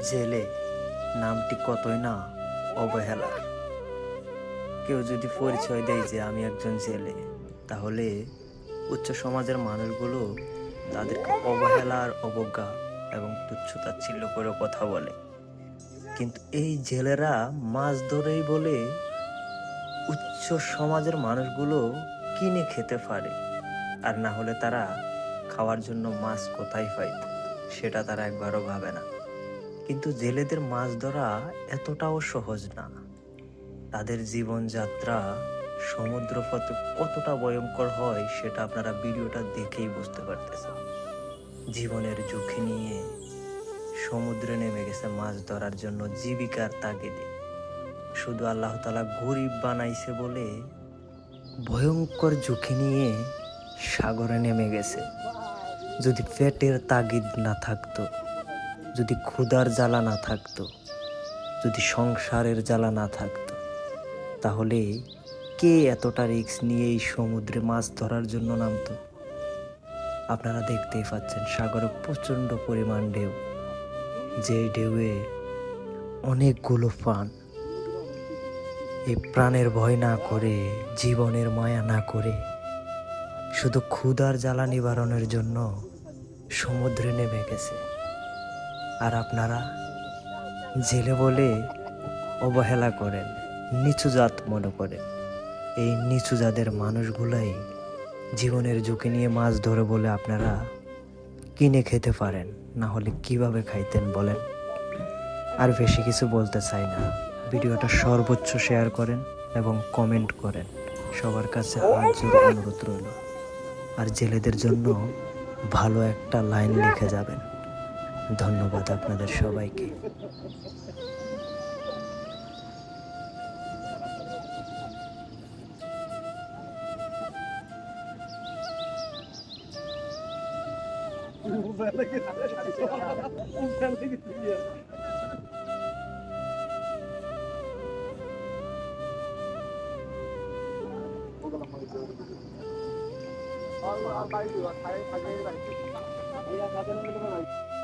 জেলে নামটি কতই না অবহেলার। কেউ যদি পরিচয় দেয় যে আমি একজন জেলে, তাহলে উচ্চ সমাজের মানুষগুলো তাদেরকে অবহেলার অবজ্ঞা এবং তুচ্ছ-তাচ্ছিল্য করে কথা বলে। কিন্তু এই জেলেরা মাছ ধরেই বলে উচ্চ সমাজের মানুষগুলো কিনে খেতে পারে, আর না হলে তারা খাওয়ার জন্য মাছ কোথায় পাইত সেটা তারা একবারও ভাবে না। কিন্তু জেলেদের মাছ ধরা এতটাও সহজ না। তাদের জীবনযাত্রা সমুদ্রপথে কতটা ভয়ঙ্কর হয় সেটা আপনারা ভিডিওটা দেখেই বুঝতে পারতেছেন। জীবনের ঝুঁকি নিয়ে সমুদ্রে নেমে গেছে মাছ ধরার জন্য জীবিকার তাগিদে। শুধু আল্লাহ তাআলা গরিব বানাইছে বলে ভয়ঙ্কর ঝুঁকি নিয়ে সাগরে নেমে গেছে। যদি পেটের তাগিদ না থাকতো, যদি ক্ষুধার জ্বালা না থাকতো, যদি সংসারের জ্বালা না থাকতো, তাহলে কে এতটা রিস্ক নিয়ে এই সমুদ্রে মাছ ধরার জন্য নামতো? আপনারা দেখতেই পাচ্ছেন সাগরে প্রচণ্ড পরিমাণ ঢেউ, যে ঢেউয়ে অনেকগুলো প্রাণ, এই প্রাণের ভয় না করে, জীবনের মায়া না করে, শুধু ক্ষুধার জ্বালা নিবারণের জন্য সমুদ্রে নেমে গেছে। আর আপনারা জেলে বলে অবহেলা করেন, নিচু জাত মনে করেন। এই নিচু জাতের মানুষগুলাই জীবনের ঝুঁকি নিয়ে মাছ ধরে বলে আপনারা কিনে খেতে পারেন, না হলে কিভাবে খাইতেন বলেন? আর বেশি কিছু বলতে চাই না। ভিডিওটা সর্বোচ্চ শেয়ার করেন এবং কমেন্ট করেন। সবার কাছে হাত জোড় অনুরোধ রইল। আর জেলেদের জন্য ভালো একটা লাইন লিখে যাবেন। ধন্যবাদ আপনাদের সবাইকে। Allah Allah, baik juga. Saya pakai lagi. Iya, kadang-kadang